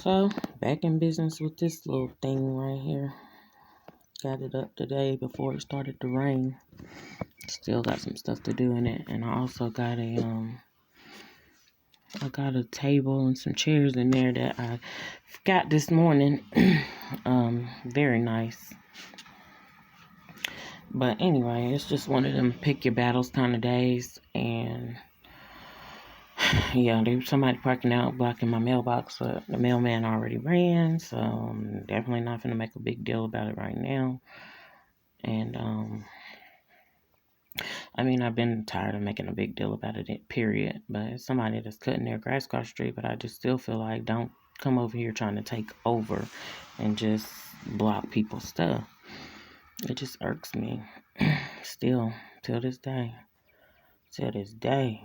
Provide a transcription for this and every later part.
So, back in business with this little thing right here. Got it up today before it started to rain. Still got some stuff to do in it, and I also got a table and some chairs in there that I got this morning. Very nice. But anyway, it's just one of them pick your battles kind of days, and yeah, there's somebody parking out blocking my mailbox, but the mailman already ran, so I'm definitely not gonna make a big deal about it right now. And I mean, I've been tired of making a big deal about it, period. But it's somebody that's cutting their grass across the street, but I just still feel like don't come over here trying to take over and just block people's stuff. It just irks me. Still, till this day. Till this day.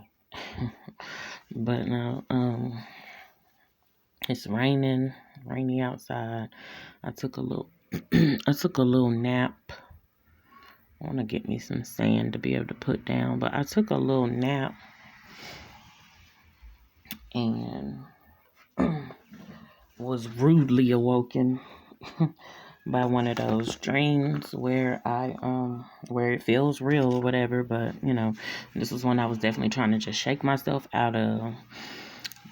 But now, it's raining, rainy outside. I took a little nap. I want to get me some sand to be able to put down, but I took a little nap and was rudely awoken by one of those dreams where where it feels real or whatever, but this was one I was definitely trying to just shake myself out of.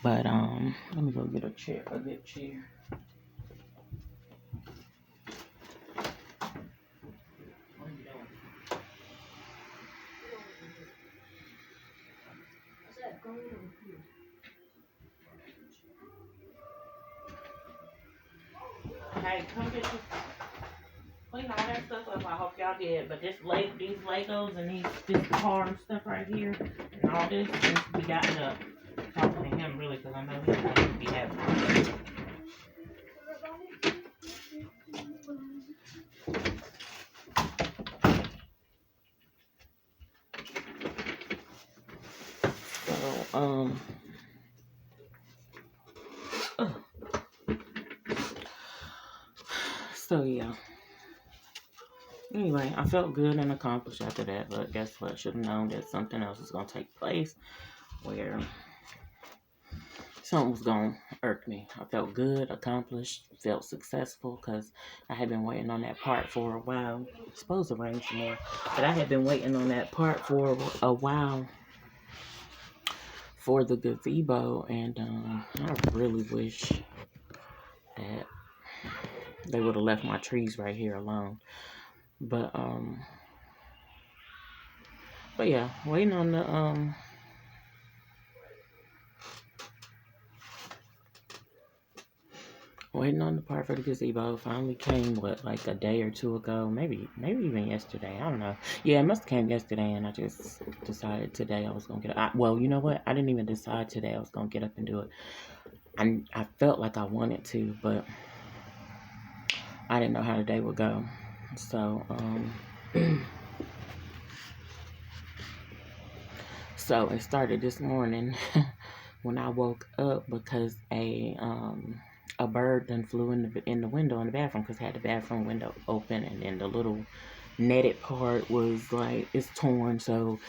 But let me go get a good chair. Hey, come get your clean all that stuff up. I hope y'all did. But these Legos and this car and stuff right here and all this needs to be gotten up. Talking to him really, because I know he's going to be having it. So so yeah. Anyway, I felt good and accomplished after that, but guess what? Should have known that something else was going to take place where something was going to irk me. I felt good, accomplished, felt successful because I had been waiting on that part for a while. It's supposed to rain some more, but I had been waiting on that part for a while for the gazebo, and I really wish that they would have left my trees right here alone. But yeah, waiting on the part for the gazebo. Finally came like a day or two ago, maybe even yesterday. I don't know. Yeah, it must have came yesterday, and I just decided today I was gonna get up. Well, you know what? I didn't even decide today I was gonna get up and do it. I felt like I wanted to, but I didn't know how the day would go. So so it started this morning when I woke up because a bird then flew in the window in the bathroom, because I had the bathroom window open, and then the little netted part was like, it's torn, so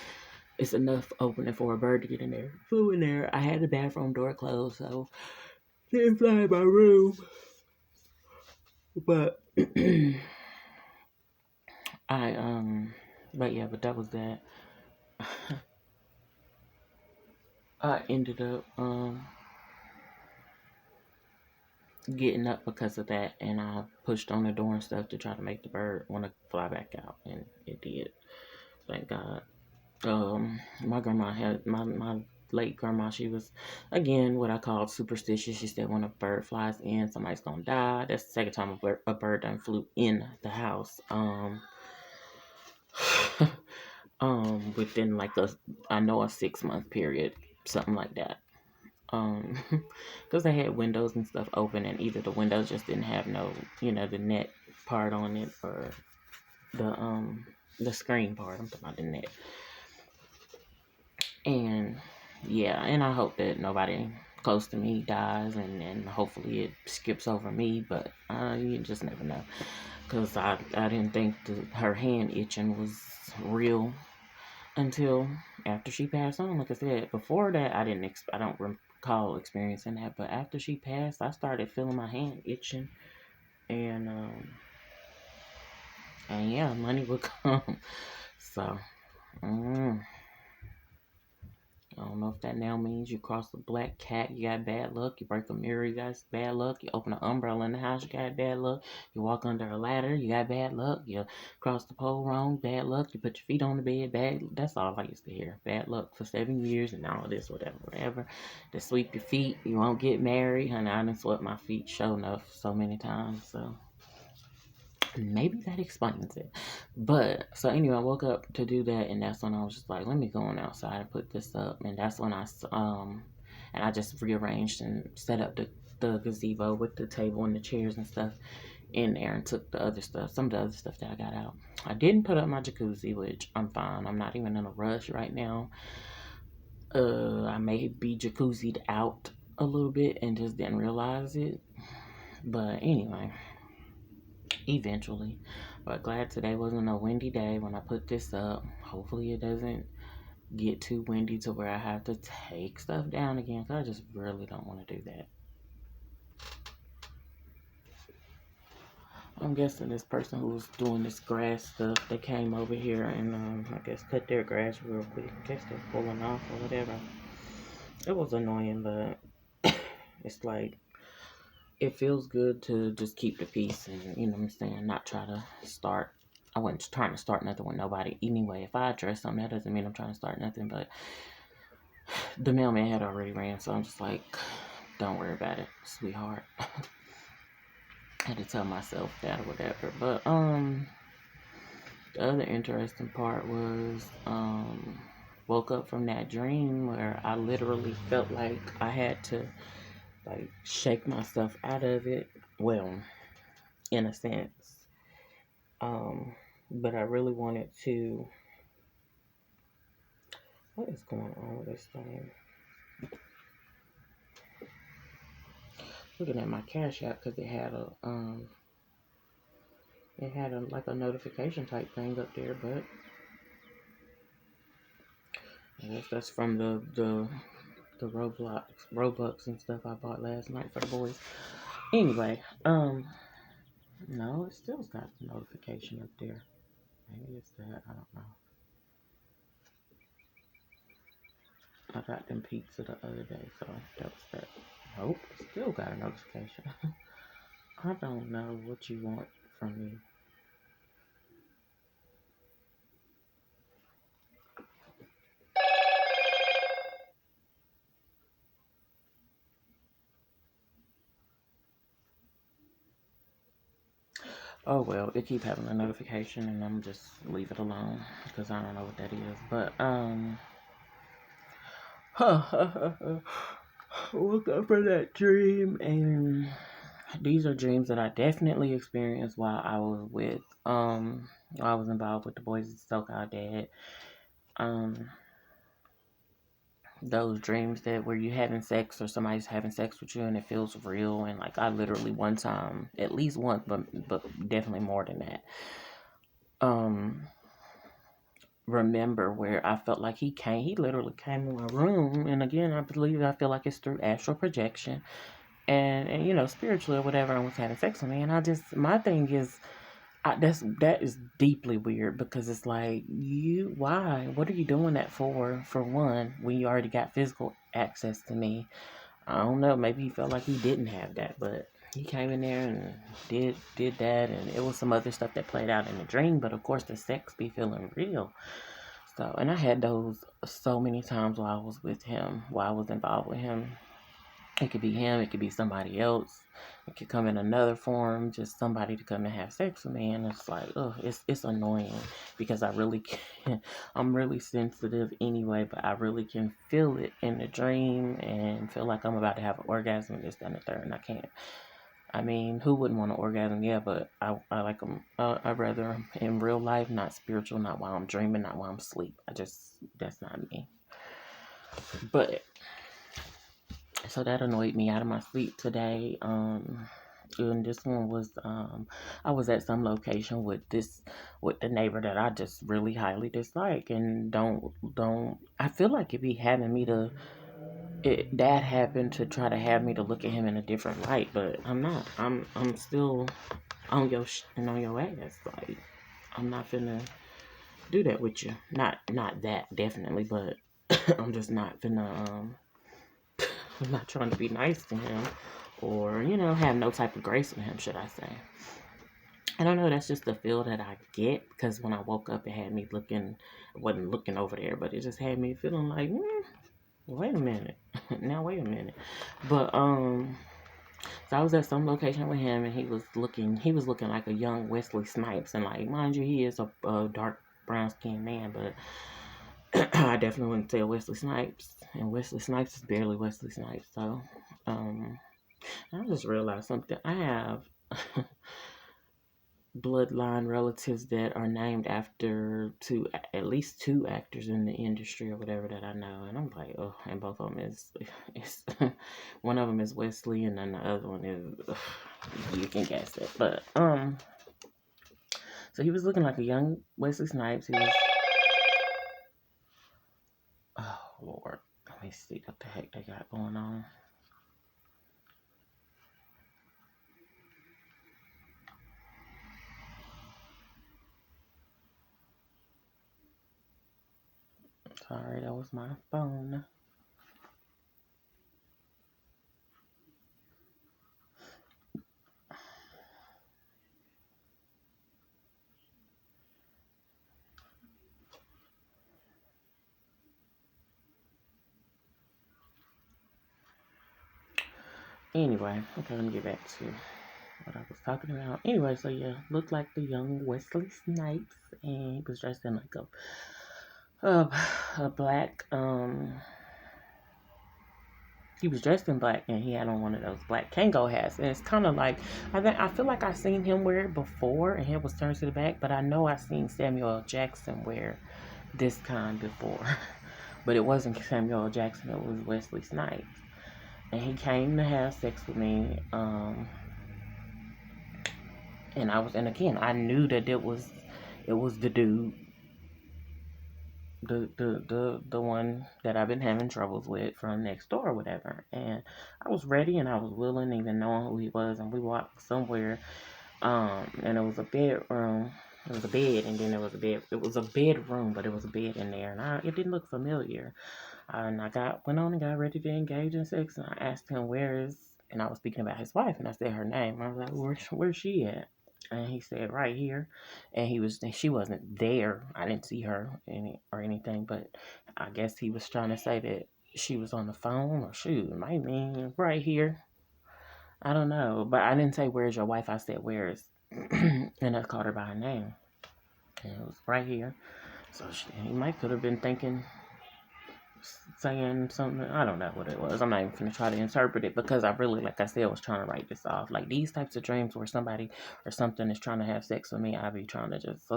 it's enough opening for a bird to get in there. Flew in there. I had the bathroom door closed, so didn't fly in my room. But but that was that. I ended up getting up because of that, and I pushed on the door and stuff to try to make the bird want to fly back out, and it did. Thank God. My grandma had my late grandma. She was, again, what I call superstitious. She said when a bird flies in, somebody's gonna die. That's the second time a bird done flew in the house. Within like a 6-month period, something like that. Because they had windows and stuff open, and either the windows just didn't have no, the net part on it, or the screen part. I'm talking about the net. And yeah, and I hope that nobody close to me dies, and hopefully it skips over me, but you just never know. Because I didn't think her hand itching was real until after she passed on. Like I said, before that, I don't recall experiencing that. But after she passed, I started feeling my hand itching, and yeah, money would come. So, mm, I don't know if that now means you cross a black cat, you got bad luck. You break a mirror, you got bad luck. You open an umbrella in the house, you got bad luck. You walk under a ladder, you got bad luck. You cross the pole wrong, bad luck. You put your feet on the bed, bad. That's all I used to hear. Bad luck for 7 years and all this, whatever. To sweep your feet, you won't get married. Honey, I done swept my feet show enough so many times. So maybe that explains it. But so anyway, I woke up to do that, and that's when I was just like, let me go on outside and put this up. And that's when and I just rearranged and set up the gazebo with the table and the chairs and stuff in there, and took the other stuff, some of the other stuff that I got out. I didn't put up my jacuzzi, which I'm fine. I'm not even in a rush right now. I may be jacuzzied out a little bit and just didn't realize it. But anyway, eventually. But glad today wasn't a windy day when I put this up. Hopefully it doesn't get too windy to where I have to take stuff down again, because I just really don't want to do that. I'm guessing this person who was doing this grass stuff, they came over here and I guess cut their grass real quick. I guess they're pulling off or whatever. It was annoying, but it's like, it feels good to just keep the peace and, you know what I'm saying, not try to start. I wasn't trying to start nothing with nobody anyway. If I address something, that doesn't mean I'm trying to start nothing, but the mailman had already ran, so I'm just like, don't worry about it, sweetheart. I had to tell myself that or whatever. But the other interesting part was woke up from that dream where I literally felt like I had to like shake myself out of it. Well, in a sense. But I really wanted to. What is going on with this thing? Looking at my Cash App because it had a like a notification type thing up there, but I guess that's from the Robux and stuff I bought last night for the boys. Anyway, no, it still's got the notification up there. Maybe it's that, I don't know. I got them pizza the other day, so that was that. Nope, still got a notification. I don't know what you want from me. Oh well, it keep having a notification, and I'm just leave it alone because I don't know what that is. But woke up from that dream, and these are dreams that I definitely experienced while I was while I was involved with the Boys at SoCal Dad. Those dreams that where you're having sex or somebody's having sex with you and it feels real, and like I literally one time, at least once, but definitely more than that, remember where I felt like he literally came in my room, and again I feel like it's through astral projection and you know, spiritually or whatever, and was having sex with me, and I just, my thing is, that is deeply weird, because it's like, what are you doing that for one, when you already got physical access to me? I don't know, maybe he felt like he didn't have that, but he came in there and did that, and it was some other stuff that played out in the dream, but of course the sex be feeling real. So, and I had those so many times while I was with him, while I was involved with him. It could be him, it could be somebody else. It could come in another form, just somebody to come and have sex with me. And it's like, oh, it's annoying, because I really can, I'm really sensitive anyway, but I really can feel it in the dream and feel like I'm about to have an orgasm, this, that, and the third, and I can't. I mean, who wouldn't want an orgasm? Yeah, but I like them. I'd rather in real life, not spiritual, not while I'm dreaming, not while I'm asleep. That's not me. But so that annoyed me out of my sleep today. And this one was, I was at some location with the neighbor that I just really highly dislike, and don't. I feel like it be having me to. that happened to try to have me to look at him in a different light, but I'm not. I'm still on your and on your ass. Like, I'm not finna do that with you. Not that definitely, but I'm just not finna. I'm not trying to be nice to him, or have no type of grace with him, should I say? I don't know. That's just the feel that I get because when I woke up, it had me looking. I wasn't looking over there, but it just had me feeling like, wait a minute. Now wait a minute. But so I was at some location with him, and he was looking like a young Wesley Snipes, and like, mind you, he is a dark brown skinned man, but I definitely wouldn't say Wesley Snipes, and Wesley Snipes is barely Wesley Snipes. So I just realized something. I have bloodline relatives that are named after at least two actors in the industry or whatever that I know, and I'm like, oh, and both of them is one of them is Wesley, and then the other one is you can guess it, but so he was looking like a young Wesley Snipes. He was, oh Lord, let me see what the heck they got going on. Sorry, that was my phone. Anyway, okay, let me get back to what I was talking about. Anyway, so yeah, looked like the young Wesley Snipes, and he was dressed in like a black he was dressed in black, and he had on one of those black Kango hats, and it's kind of like I feel like I seen him wear it before, and it was turned to the back, but I know I seen Samuel L. Jackson wear this kind before, but it wasn't Samuel L. Jackson, it was Wesley Snipes, and he came to have sex with me, and again, I knew that it was the dude, the one that I've been having troubles with from next door or whatever. And I was ready and I was willing, even knowing who he was, and we walked somewhere, and it was a bedroom. It was a bed, and then there was a bed. It was a bedroom, but it was a bed in there, and it didn't look familiar. And I went on and got ready to engage in sex, and I asked him and I was speaking about his wife, and I said her name. I was like, where's she at? And he said right here, and she wasn't there. I didn't see her or anything, but I guess he was trying to say that she was on the phone, or shoot, it might mean right here. I don't know, but I didn't say where's your wife. I said where's, and I called her by her name, and it was right here. So he might could have been thinking, saying something. I don't know what it was. I'm not even gonna try to interpret it because I really, like I said, was trying to write this off. Like these types of dreams where somebody or something is trying to have sex with me, I be trying to just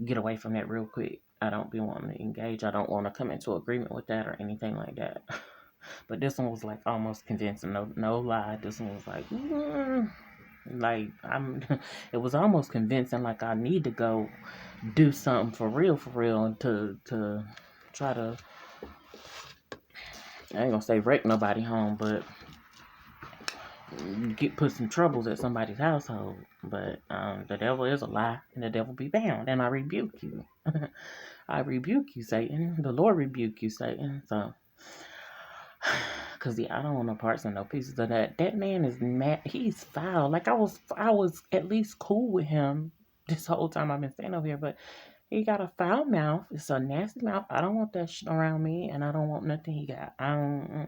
get away from that real quick. I don't be wanting to engage. I don't want to come into agreement with that or anything like that. But this one was like almost convincing. No lie. This one was like, like I'm. It was almost convincing. Like I need to go do something for real, to try to. I ain't gonna say wreck nobody home, but put some troubles at somebody's household. But the devil is a lie, and the devil be bound. And I rebuke you. I rebuke you, Satan. The Lord rebuke you, Satan. So, cause I don't want no parts and no pieces of that. That man is mad. He's foul. Like I was at least cool with him this whole time I've been staying over here, but he got a foul mouth. It's a nasty mouth. I don't want that shit around me, and I don't want nothing he got. I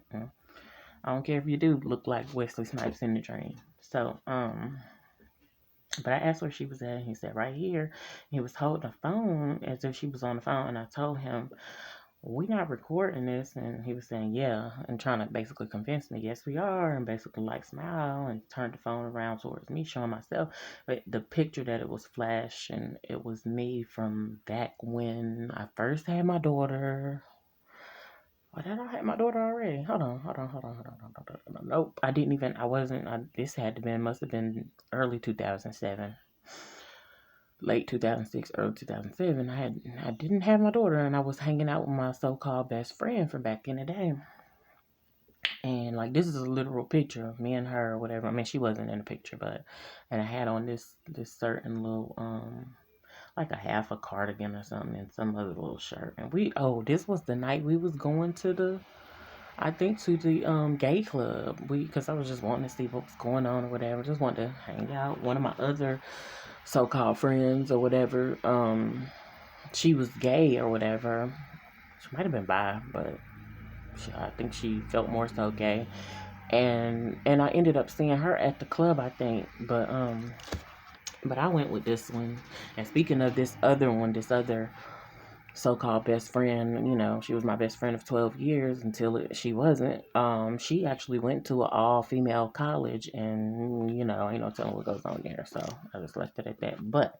don't care if you do look like Wesley Snipes in the dream. So, but I asked where she was at, and he said right here. He was holding the phone as if she was on the phone, and I told him, we not recording this, and he was saying, yeah, and trying to basically convince me, yes, we are, and basically like smile and turned the phone around towards me, showing myself. But the picture that it was flashing, it was me from back when I first had my daughter. Why did I have my daughter already? Hold on. Nope, I wasn't, this must have been early 2007. Late 2006, early 2007, I didn't have my daughter, and I was hanging out with my so-called best friend from back in the day. And like this is a literal picture of me and her or whatever. I mean, she wasn't in the picture, but and I had on this certain little like a half a cardigan or something and some other little shirt. And this was the night we was going to the to the gay club. Because I was just wanting to see what was going on or whatever. Just wanted to hang out. One of my other so called friends or whatever, she was gay or whatever. She might have been bi, but I think she felt more so gay. And I ended up seeing her at the club, I think. But I went with this one. And speaking of this other one, this other so-called best friend, she was my best friend of 12 years until she wasn't. She actually went to an all-female college, and ain't no telling what goes on there. So I just left it at that. But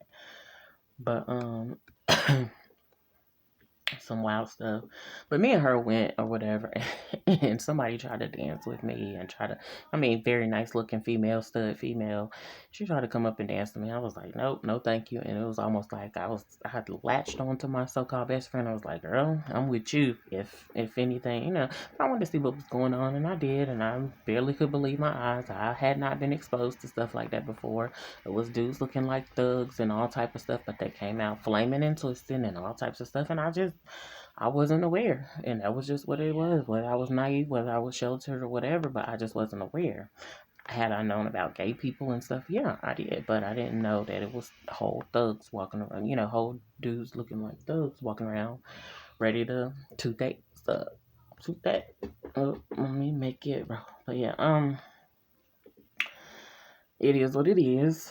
some wild stuff. But me and her went or whatever, and somebody tried to dance with me and very nice looking stud female. She tried to come up and dance to me. I was like, nope, no thank you. And it was almost like I had latched onto my so-called best friend. I was like, girl, I'm with you if anything, I wanted to see what was going on, and I did, and I barely could believe my eyes. I had not been exposed to stuff like that before. It was dudes looking like thugs and all type of stuff, but they came out flaming and twisting and all types of stuff, and I wasn't aware, and that was just what it was. Whether I was naive, whether I was sheltered or whatever, but I just wasn't aware. Had I known about gay people and stuff, yeah, I did, but I didn't know that it was whole thugs walking around, whole dudes looking like thugs walking around, ready to toot that stuff. Toot that. Let me make it, bro. But yeah, it is what it is.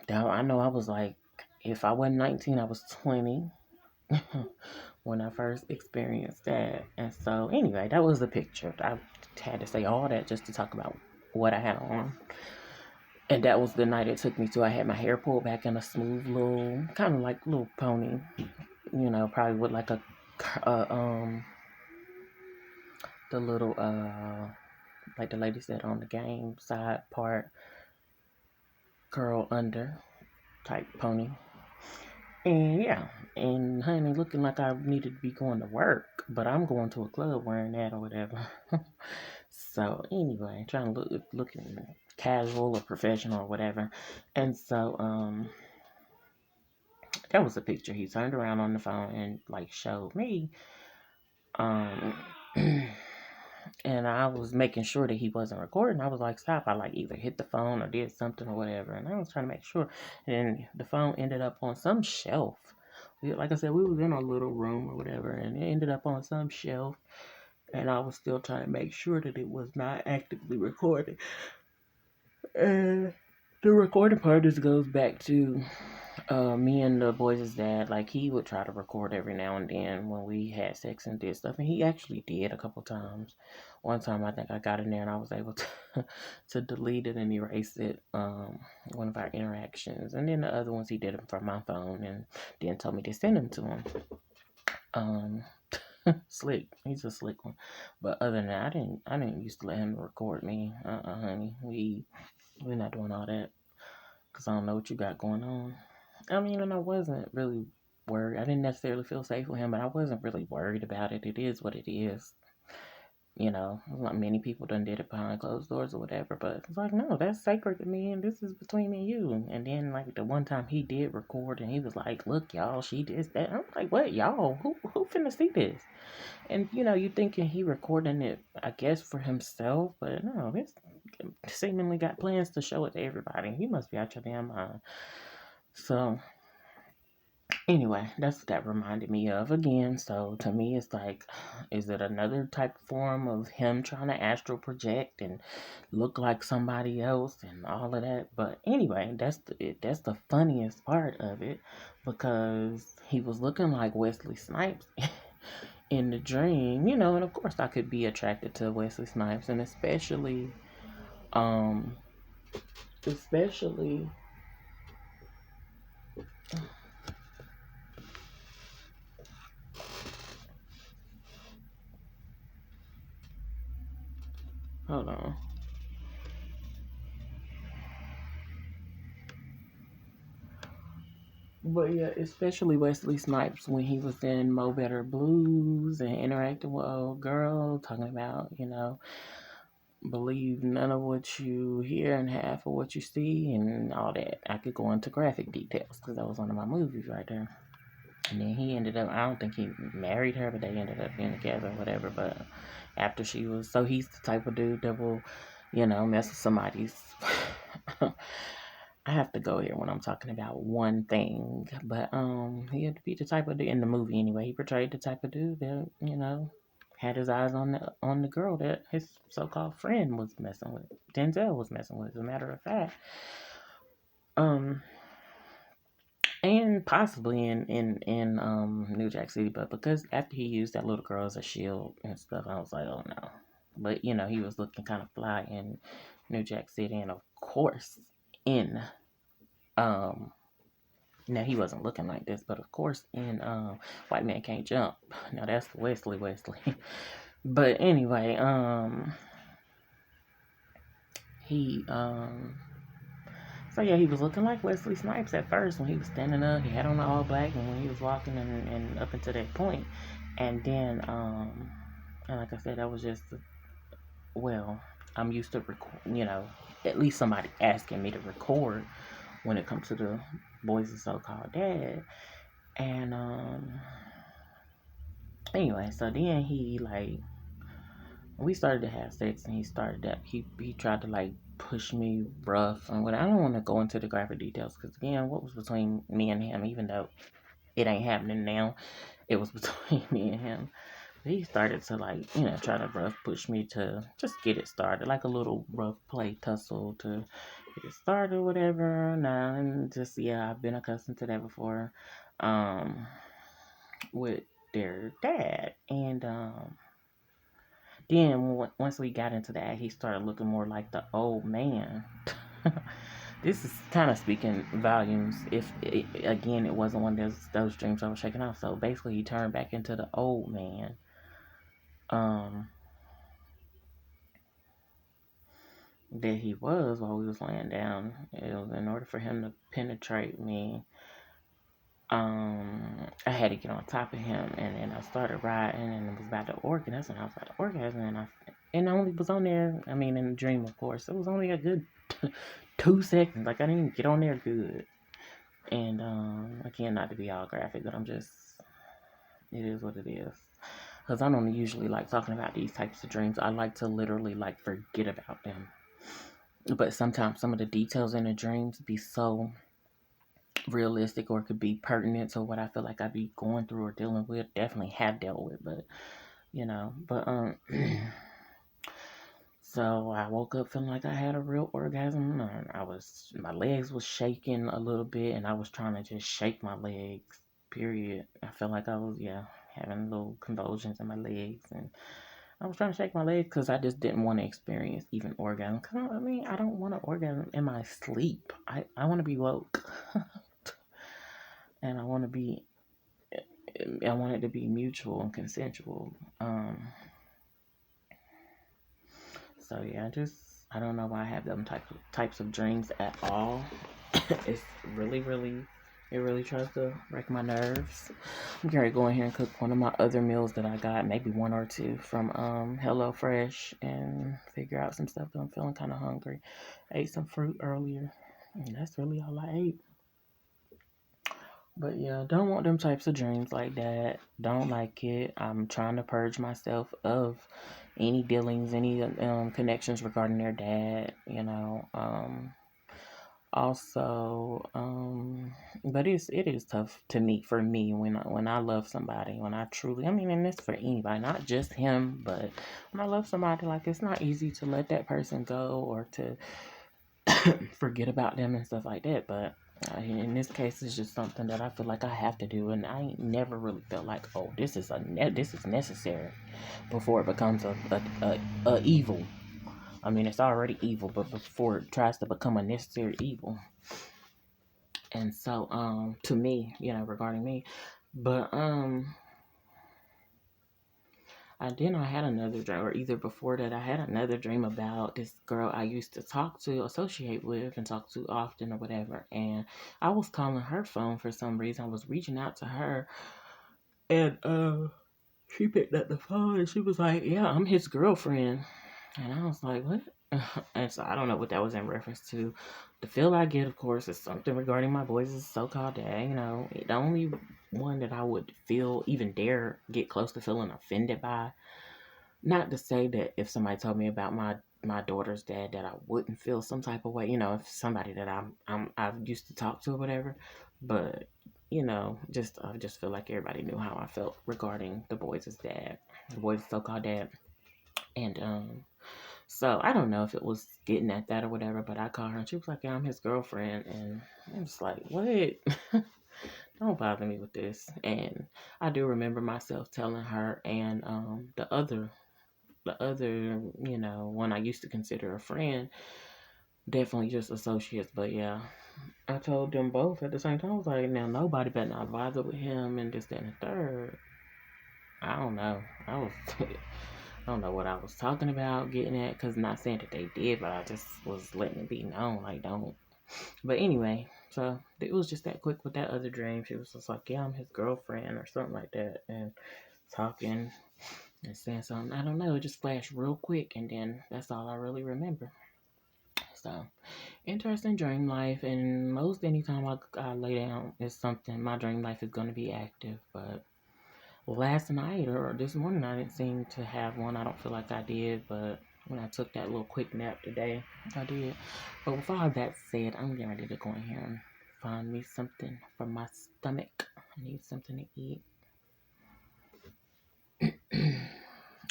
Now, I know I was like, if I wasn't 19, I was 20. When I first experienced that. And so, anyway, that was the picture. I had to say all that just to talk about what I had on. And that was the night it took me to. I had my hair pulled back in a smooth little, kind of like little pony, probably with like the little, like the lady said on the game, side part, curl under type pony. And yeah, and honey, looking like I needed to be going to work, but I'm going to a club wearing that or whatever. So anyway, trying to looking casual or professional or whatever. And so that was the picture. He turned around on the phone and like showed me. And I was making sure that he wasn't recording. I was like, stop. I like either hit the phone or did something or whatever. And I was trying to make sure. And the phone ended up on some shelf. Like I said, we was in a little room or whatever, and it ended up on some shelf. And I was still trying to make sure that it was not actively recording. And the recording part just goes back to me and the boys' dad. Like, he would try to record every now and then when we had sex and did stuff, and he actually did a couple times. One time I think I got in there and I was able to to delete it and erase it, one of our interactions. And then the other ones he did them from my phone and then told me to send them to him. Slick. He's a slick one. But other than that, I didn't used to let him record me. Honey. We're not doing all that. Because I don't know what you got going on. I mean, and I wasn't really worried. I didn't necessarily feel safe with him, but I wasn't really worried about it. It is what it is. Not many people done did it behind closed doors or whatever, but it's like, no, that's sacred to me, and this is between me and you. And then, like, the one time he did record, and he was like, look, y'all, she did that. I'm like, what, y'all? Who finna see this? And, you thinking he recording it, I guess, for himself, but no, he's seemingly got plans to show it to everybody. He must be out your damn mind. So, anyway, that's what that reminded me of again. So to me, it's like, is it another type of form of him trying to astral project and look like somebody else and all of that? But anyway, that's the funniest part of it, because he was looking like Wesley Snipes in the dream, and of course I could be attracted to Wesley Snipes, and especially hold on. But yeah, especially Wesley Snipes when he was in Mo Better Blues and interacting with old girl, talking about, believe none of what you hear and half of what you see and all that. I could go into graphic details because that was one of my movies right there. And then he ended up, I don't think he married her, but they ended up being together or whatever. But after she was, so he's the type of dude that will, mess with somebody's. I have to go here when I'm talking about one thing. But he had to be the type of dude in the movie anyway. He portrayed the type of dude that, had his eyes on the girl that his so called friend was messing with. Denzel was messing with, as a matter of fact. Um and possibly in New Jack City, but because after he used that little girl as a shield and stuff, I was like, oh no. But he was looking kind of fly in New Jack City, and of course in um now he wasn't looking like this, but of course in White Man Can't Jump. Now that's Wesley. But anyway, he so yeah, he was looking like Wesley Snipes at first when he was standing up. He had on the all black, and when he was walking and up until that point. And then and like I said, that was just well, I'm used to at least somebody asking me to record when it comes to the boys of so-called dad. And anyway, so then he like we started to have sex, and he started that he tried to like push me rough and what. I don't want to go into the graphic details because again, what was between me and him, even though it ain't happening now, it was between me and him. He started to like try to rough push me to just get it started, like a little rough play tussle to get it started, whatever. Nah, and just I've been accustomed to that before, with their dad, and then once we got into that, he started looking more like the old man. This is kind of speaking volumes. If again, it wasn't one of those dreams I was shaking off. So basically, he turned back into the old man. Um, that he was while we was laying down. It was in order for him to penetrate me. I had to get on top of him, and then I started riding, and it was about to orgasm. I was about to orgasm, and I only was on there. I mean, in the dream, of course, it was only a good 2 seconds. Like I didn't even get on there good. And again, not to be all graphic, but it is what it is. Because I don't usually like talking about these types of dreams. I like to literally like forget about them. But sometimes some of the details in the dreams be so realistic or could be pertinent to what I feel like I be going through or dealing with. Definitely have dealt with, but so I woke up feeling like I had a real orgasm. And my legs was shaking a little bit, and I was trying to just shake my legs. Period. I felt like I was having little convulsions in my legs, and I was trying to shake my legs because I just didn't want to experience even orgasm. Cause I mean, I don't want to orgasm in my sleep. I want to be woke, and I want it to be mutual and consensual. So yeah, I don't know why I have them types of dreams at all. It's it really tries to wreck my nerves. I'm gonna go in here and cook one of my other meals that I got, maybe one or two from HelloFresh, and figure out some stuff that I'm feeling kind of hungry. I ate some fruit earlier, and that's really all I ate. But yeah, don't want them types of dreams like that. Don't like it. I'm trying to purge myself of any dealings, any connections regarding their dad. Also, but it is tough to me for me when I love somebody, when I truly, I mean, and this for anybody, not just him, but when I love somebody, like it's not easy to let that person go or to forget about them and stuff like that. But in this case, it's just something that I feel like I have to do, and I ain't never really felt like, oh, this is necessary before it becomes a evil. I mean, it's already evil, but before it tries to become a necessary evil. And so, to me, regarding me, but I had another dream, or either before that, I had another dream about this girl I used to associate with, and talk to often or whatever. And I was calling her phone for some reason. I was reaching out to her, and she picked up the phone, and she was like, "Yeah, I'm his girlfriend." And I was like, what? And so I don't know what that was in reference to. The feel I get, of course, is something regarding my boys' so-called dad. You know, the only one that I would feel, even dare get close to feeling offended by. Not to say that if somebody told me about my daughter's dad that I wouldn't feel some type of way. You know, if somebody that I've used to talk to or whatever. But you know, I just feel like everybody knew how I felt regarding the boys' dad, the boys' so-called dad, and so I don't know if it was getting at that or whatever, but I called her and she was like, yeah, I'm his girlfriend. And I was like, what? Don't bother me with this. And I do remember myself telling her and the other, you know, one I used to consider a friend, definitely just associates. But yeah, I told them both at the same time. I was like, now nobody better not bother with him and this, that, and the third. I don't know. I don't know what I was talking about, getting at, because not saying that they did, but I just was letting it be known, like, don't. But anyway, so it was just that quick with that other dream. She was just like, yeah, I'm his girlfriend or something like that, and talking and saying something. I don't know, it just flashed real quick, and then that's all I really remember. So, interesting dream life, and most anytime I lay down is something, my dream life is going to be active, but last night or this morning, I didn't seem to have one. I don't feel like I did, but when I took that little quick nap today, I did. But with all that said, I'm getting ready to go in here and find me something for my stomach. I need something to eat.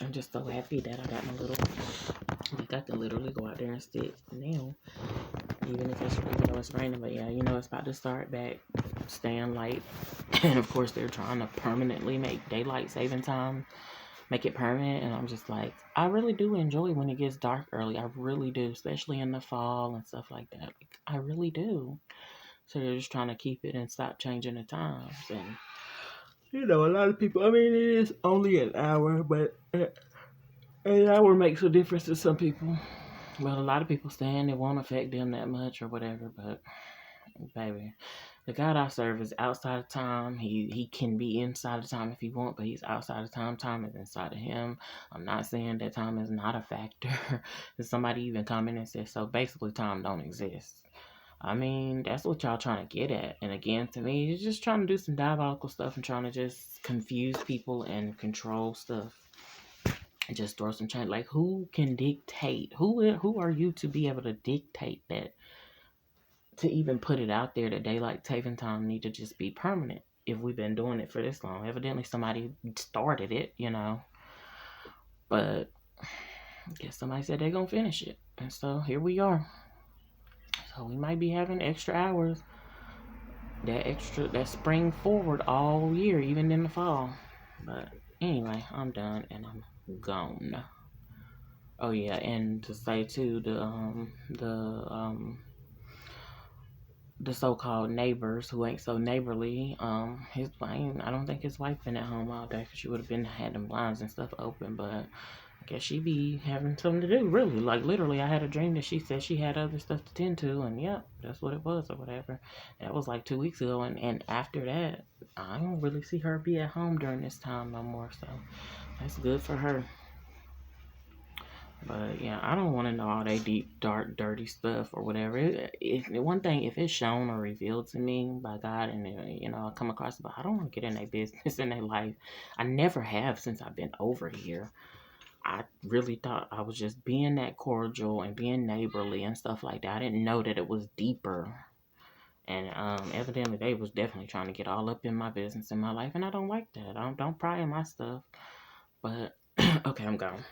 I'm just so happy that I got my little. Like I can literally go out there and sit now, even though it's raining. But yeah, you know it's about to start back, staying light, and of course they're trying to permanently make daylight saving time, make it permanent. And I'm just like, I really do enjoy when it gets dark early. I really do, especially in the fall and stuff like that. Like, I really do. So they're just trying to keep it and stop changing the times. And you know, a lot of people. I mean, it is only an hour, but an hour makes a difference to some people. But a lot of people saying it won't affect them that much or whatever. But baby, the God I serve is outside of time. He can be inside of time if he want, but he's outside of time. Time is inside of him. I'm not saying that time is not a factor. Somebody even commented and said, so basically time don't exist. I mean, that's what y'all trying to get at. And again, to me, you're just trying to do some diabolical stuff and trying to just confuse people and control stuff. And just throw some change. Like, who can dictate? Who are you to be able to dictate that? To even put it out there that daylight saving time need to just be permanent if we've been doing it for this long. Evidently somebody started it, you know. But I guess somebody said they're gonna finish it. And so here we are. So we might be having extra hours. That spring forward all year, even in the fall. But anyway, I'm done and I'm gone. Oh yeah, and to say too, the so-called neighbors who ain't so neighborly. I don't think his wife been at home all day because she would have been had them blinds and stuff open. But I guess she be having something to do. Really, like literally, I had a dream that she said she had other stuff to tend to, and yep, that's what it was or whatever. That was like 2 weeks ago, and after that, I don't really see her be at home during this time no more. So that's good for her. But yeah, I don't want to know all that deep, dark, dirty stuff or whatever. One thing, if it's shown or revealed to me by God, and you know, I come across it, but I don't want to get in their business in their life. I never have since I've been over here. I really thought I was just being that cordial and being neighborly and stuff like that. I didn't know that it was deeper. And evidently, they was definitely trying to get all up in my business in my life, and I don't like that. I don't pry in my stuff. But okay, I'm gone.